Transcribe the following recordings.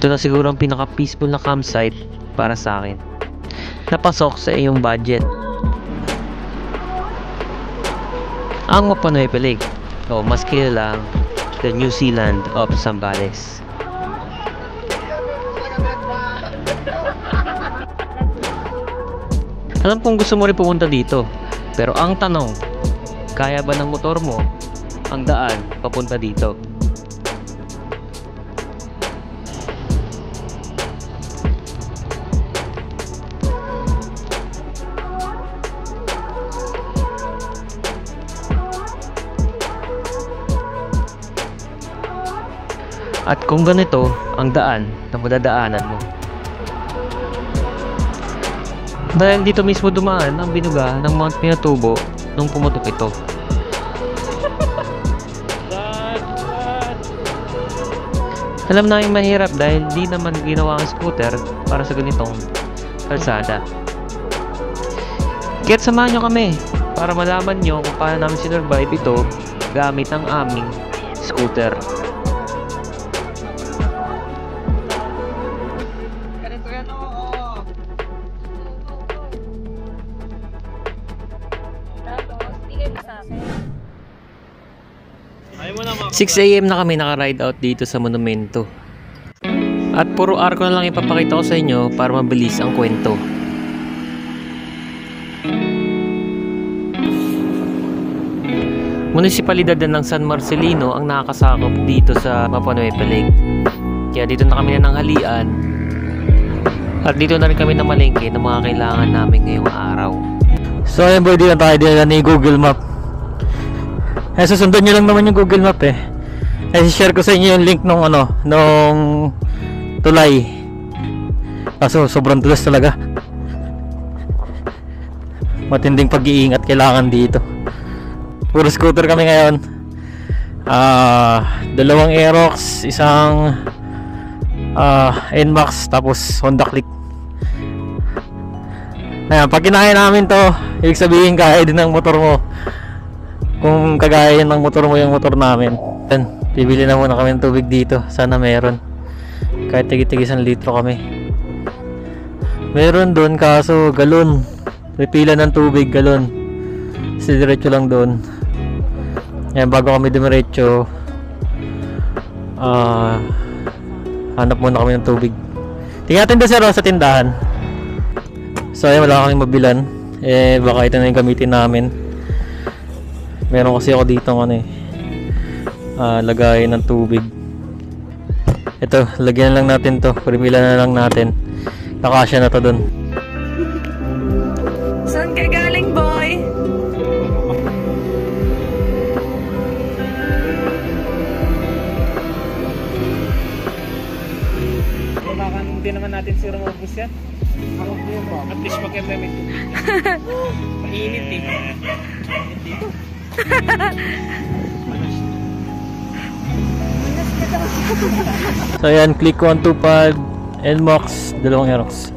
Ito na siguro ang pinaka peaceful na campsite para sa akin. Napasok sa iyong budget. Ang Mapa Nueva Lake, o mas kilala the New Zealand of Zambales. Alam kong gusto mo rin pumunta dito, pero ang tanong, kaya ba ng motor mo ang daan papunta dito? At kung ganito ang daan na madadaanan mo, dahil dito mismo dumaan ang binuga ng Mount Pinatubo nung pumutok ito. Alam namin mahirap dahil di naman ginawa ang scooter para sa ganitong kalsada. Kaya't samahan nyo kami para malaman nyo kung paano namin sinurvive ito gamit ang aming scooter. Ganito yan, oo. 6 AM na kami naka-ride out dito sa monumento. At puro arko na lang ipapakita ko sa inyo para mabilis ang kwento. Munisipalidad na ng San Marcelino ang nakakasakop dito sa Mapa Nueva Lake. Kaya dito na kami na nanghalian. At dito na rin kami namalengke ng mga kailangan namin ngayong araw. So ayun boy, dito tayo din ni Google Map. Eh, susundan nyo lang naman yung Google Map eh. Share ko sa inyo yung link nung nung tulay. Kaso sobrang dulas talaga. Matinding pag-iingat kailangan dito. Puro scooter kami ngayon. 2 Aerox, isang NMAX, tapos Honda Click. Ayan, pag kinaya namin to, ibig sabihin kaya din ng motor mo. Kung kagaya ng motor mo yung motor namin. Then, bibili na muna kami ng tubig dito. Sana meron. Kahit tigit-tig 1 litro kami. Meron doon kaso galon. Repila ng tubig, galon. Kasi diretso lang doon. Yan, bago kami dumiretso, hanap muna kami ng tubig. Tingnan natin doon sa tindahan. So ayun, wala kaming mabilan. Eh, baka ito na yung gamitin namin. Meron kasi ako dito lagayin ng tubig. Ito, lagyan lang natin to. Repila na lang natin. Nakasya na to dun. Saan ka galing, boy? Baka hindi naman natin sira mabus yan. At least maganda may tubig. Mainit eh. Dito. So yan, click 125 NMAX, 2 Aerox.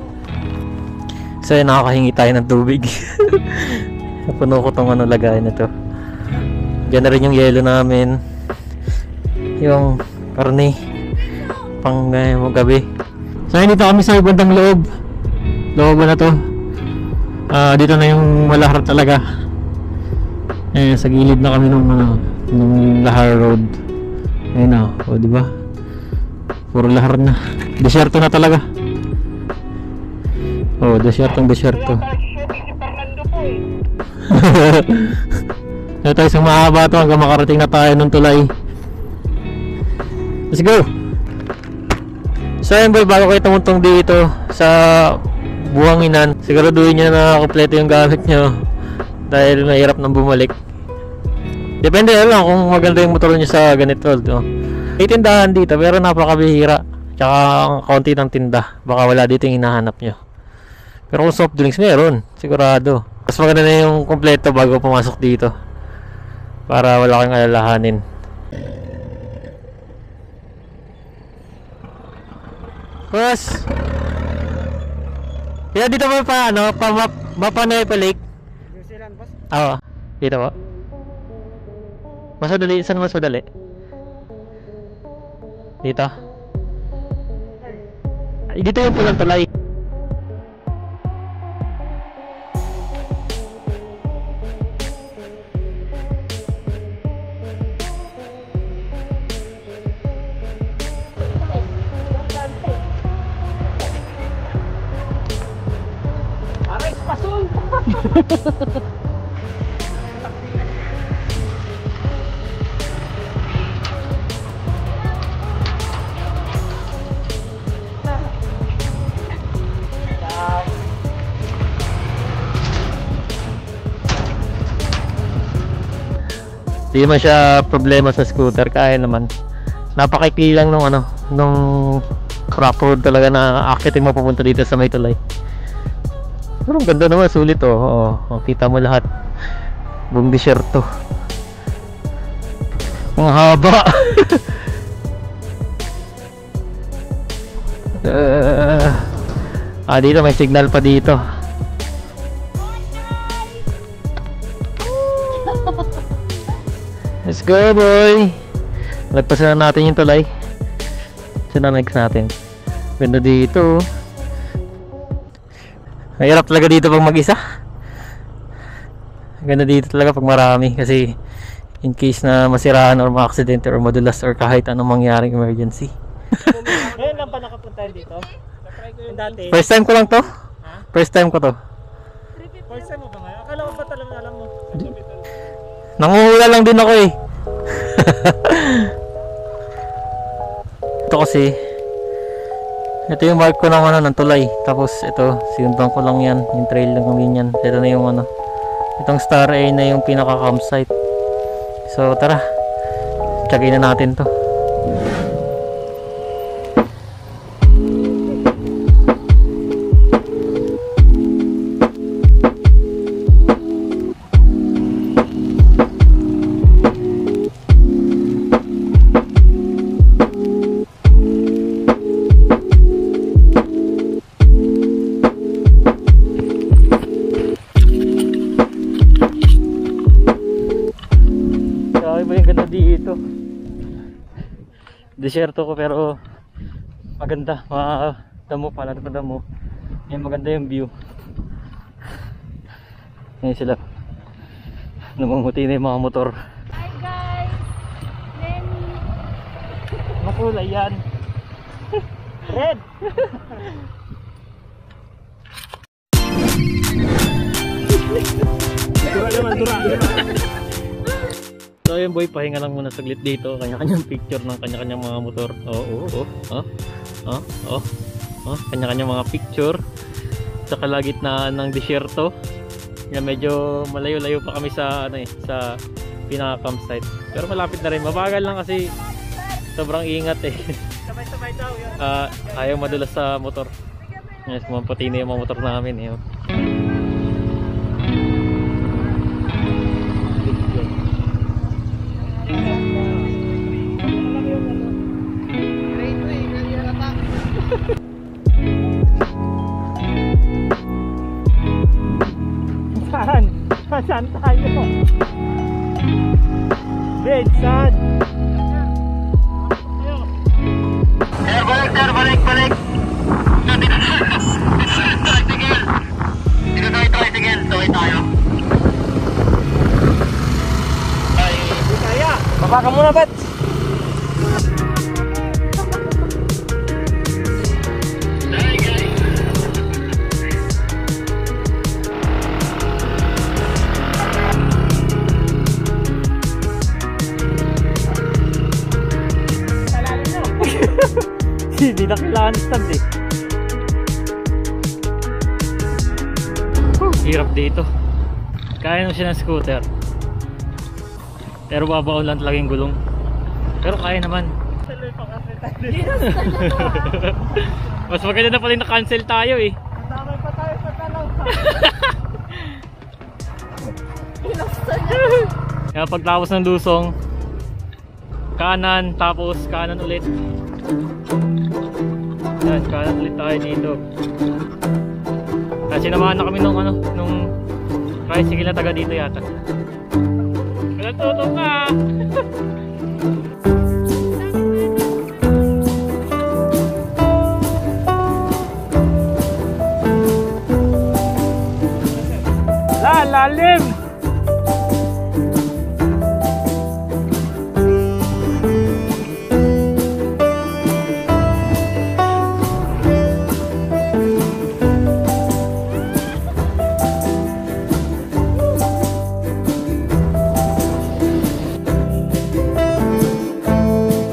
So yan, nakakahingi tayo ng tubig. Napuno ko tong lagayan nito. Diyan na rin yung yelo namin, yung karne pang gabi. So yan, dito kami sa bandang loob na to. Dito na yung malahar talaga. Sa gilid na kami nung Lahar Road. Ayun na, o diba? Puro lahar na. Desyerto na talaga. Oh, desyerto. Kaya tayo sa mahaba to hanggang makarating na tayo ng tulay. Let's go! So ayun boy, bago kayo tumuntong dito sa Buhanginan, siguraduhin nyo na kompleto yung gamit nyo dahil mahirap nang bumalik. Depende lang kung maganda yung motor nyo sa ganito. May tindahan dito pero napakabihira. Tsaka kaunti ng tinda. Baka wala dito yung hinahanap nyo. Pero kung soft drinks meron, sigurado. Mas maganda na yung kompleto bago pumasok dito. Para wala kang alalahanin. Boss! Kaya dito mo pa Mapa Nueva Lake? New Zealand, boss. Oo. Dito po? Mas madali, saan mas madali? Dito? Dito yung pulang tulay. Hindi naman siya problema sa scooter, kaya naman. Napakaikli lang nung rough road talaga na akitin mo papunta dito sa may tulay. Pero ang ganda naman, sulit oh. Kita mo lahat. Buong disyerto. Ang haba. Dito may signal pa dito. Let's go, boy! Lagpasan na natin yung tulay. Saan na next natin? Ganda dito. Mahirap talaga dito pag mag-isa. Ganda dito talaga pag marami. Kasi in case na masiraan or ma-aksidente or madulas or kahit anong mangyaring emergency. Ngayon lang pa nakapunta dito? Dati? First time ko lang to. First time ko to. First time mo ba ngayon? Akala ko ba talagang alam mo? Nanguhula lang din ako eh. Ito kasi, ito yung mark ko ng tulay. Tapos ito, sinundan ko lang yan. Yung trail lang ng ganyan. Ito na yung itong Star A na yung pinaka campsite. So tara, tiyagin na natin to. Dito disyerto ko pero maganda, damo pala ito, damo yan, maganda yung view. Ngayon sila namumuti na yung mga motor. Hi guys, Lenny. Makulay yan. Red. Dura naman, dura. So yun boy, pahinga lang muna saglit dito. Kanya-kanyang picture ng kanya-kanyang mga motor. Kanya-kanyang mga picture sa kalagitnaan ng disyerto. Yan, medyo malayo-layo pa kami sa sa pinaka-campsite. Pero malapit na rin. Mabagal lang kasi sobrang ingat eh. Sabay-sabay daw yun. Ayaw madulas sa motor. Yes, mampati na yung mga motor namin eh. Saan tayo? Bed, saan? Balik. Dito tayo tricycle. Tawid tayo. Hindi kaya. Baba ka muna, Bats. Hindi na kailangan stand eh. Hirap dito. Kaya naman siya ng scooter. Pero babaw lang talaga yung gulong. Pero kaya naman. Mas maganda na pala yung na-cancel tayo eh. Damay pa tayo sa tanong. Kaya pagtapos ng lusong, kanan, tapos kanan ulit. Yan, kanan ulit tayo dito. Kasi sinamahan na kami nung tricycle na taga dito yata. Natutok ka! lalim!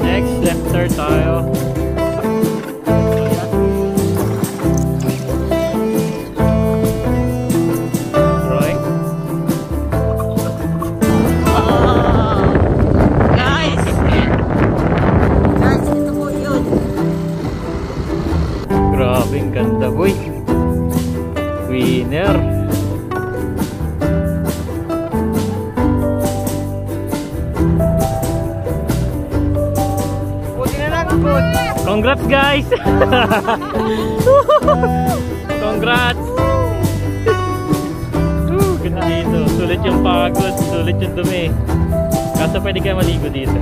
Next, left turn tayo. Right. Guys! Guys, ito po yun. Grabe, ang ganda boy. Winner. Buti na lang, good. Congrats guys! Congrats! Ganda dito. Sulit yung pagod, sulit yung dumi. Kaso pwede kayo maligo dito.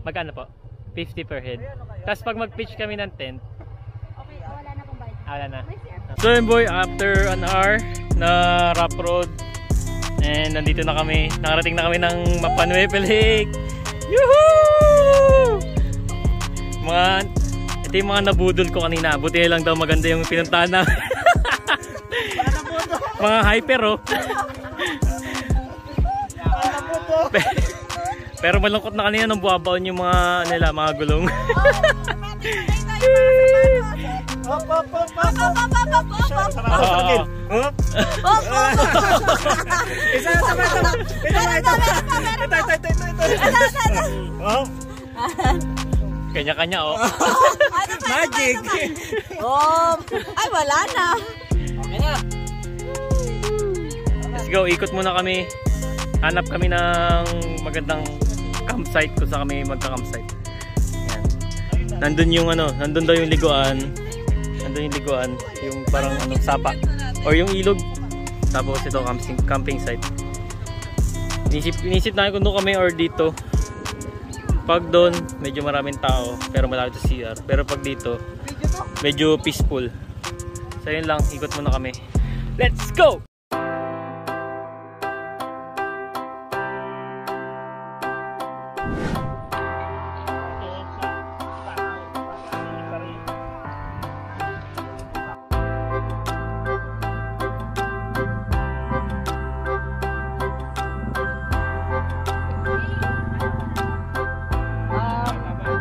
Magkano po? 50 per head. Tapos pag mag-pitch kami ng tent, Okay, wala na pong bayad. wala na. So yun boy, after an hour na rough road, and nandito na kami, nakarating na kami ng Mapanuepe Lake. Yuhuu! Ito yung mga nabudol ko kanina. Buti na lang daw maganda yung pinuntahan na. Mga hyper oh. Pero malungkot na kanina nung buwabaon yung mga nila, mga gulong. Kanya-kanya oh. Magic! Oh! Ay, wala na! Let's go, ikot muna kami. Hanap kami ng magandang campsite kung saan kami magka-campsite. Yan. Nandun yung nandun daw yung liguan. Nandun yung liguan, yung parang sapa or yung ilog. Tapos ito camping site. Inisip namin kung doon kami or dito. Pag doon, medyo maraming tao pero malapit sa CR. Pero pag dito, medyo peaceful. So yun lang, ikot muna kami. Let's go!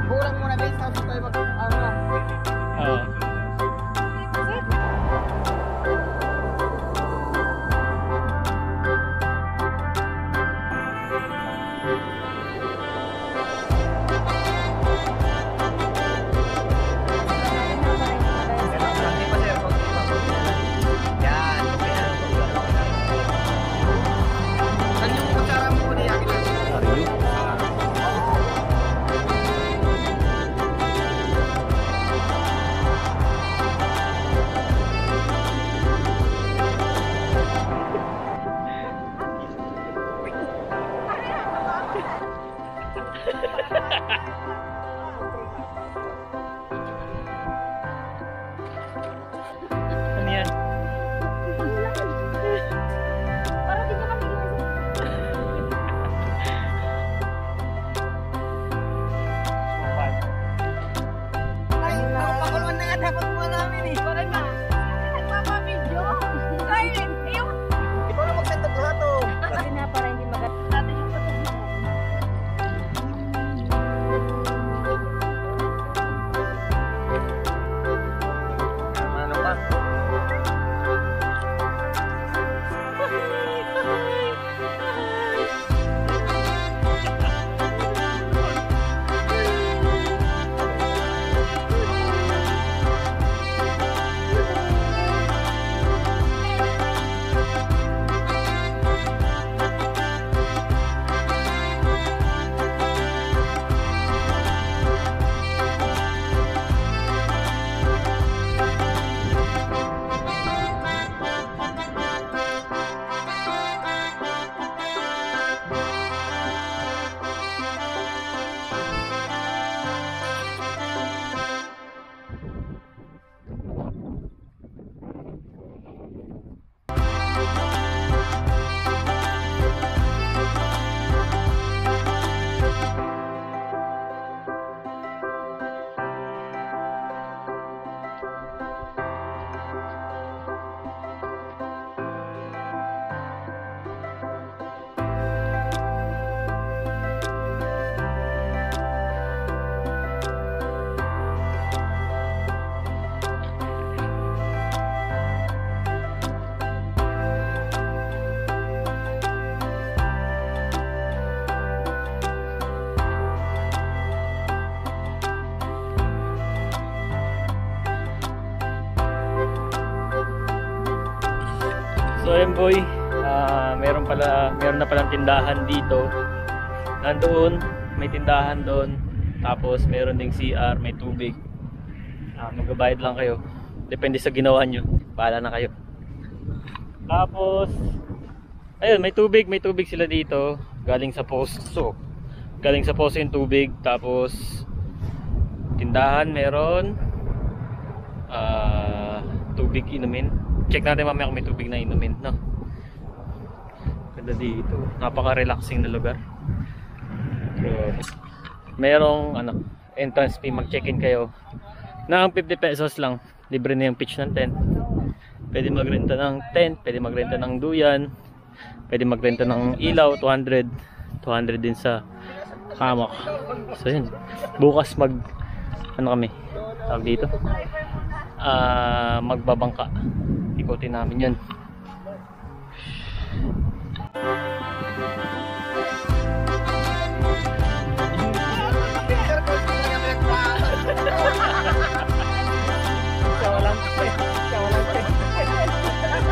Kurang muna guys, tapos tayo So ayun boy, meron na palang tindahan dito. Nandoon, may tindahan doon. Tapos meron ding CR, may tubig. Magbabayad lang kayo. Depende sa ginawa nyo. Bahala na kayo. Tapos ayun, may tubig sila dito. Galing sa poso. Galing sa poso yung tubig. Tapos tindahan meron. Tubig inumin. Check natin mamaya kung may tubig na inumin, no? Ganda dito. Napaka-relaxing na lugar. So, merong entrance fee, mag-check-in kayo. Na ang 50 pesos lang. Libre na yung pitch ng tent. Pwede magrenta ng tent, pwede magrenta ng duyan, pwede magrenta ng ilaw, 200 din sa kamak. So yun. Bukas kami tawag dito, magbabangka. Ikutin namin yun.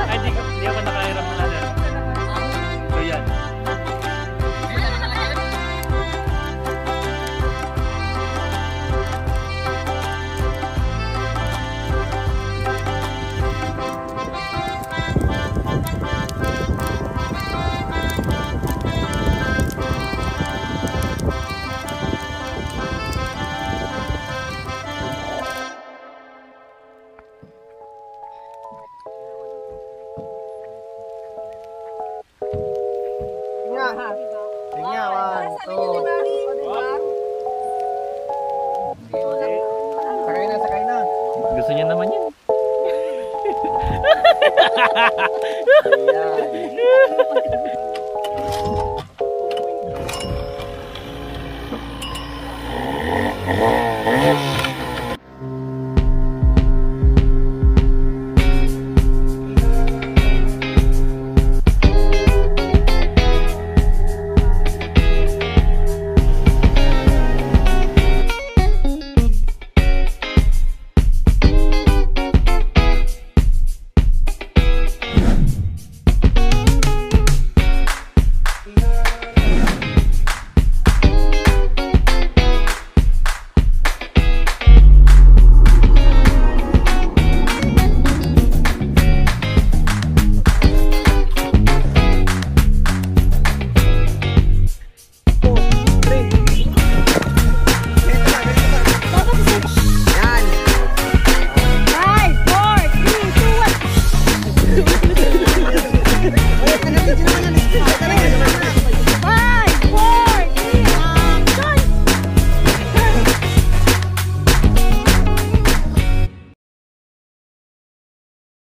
Ay, di ako nakahiram ng ladder. So yan. Gusto niya naman yan. Ano, video naman.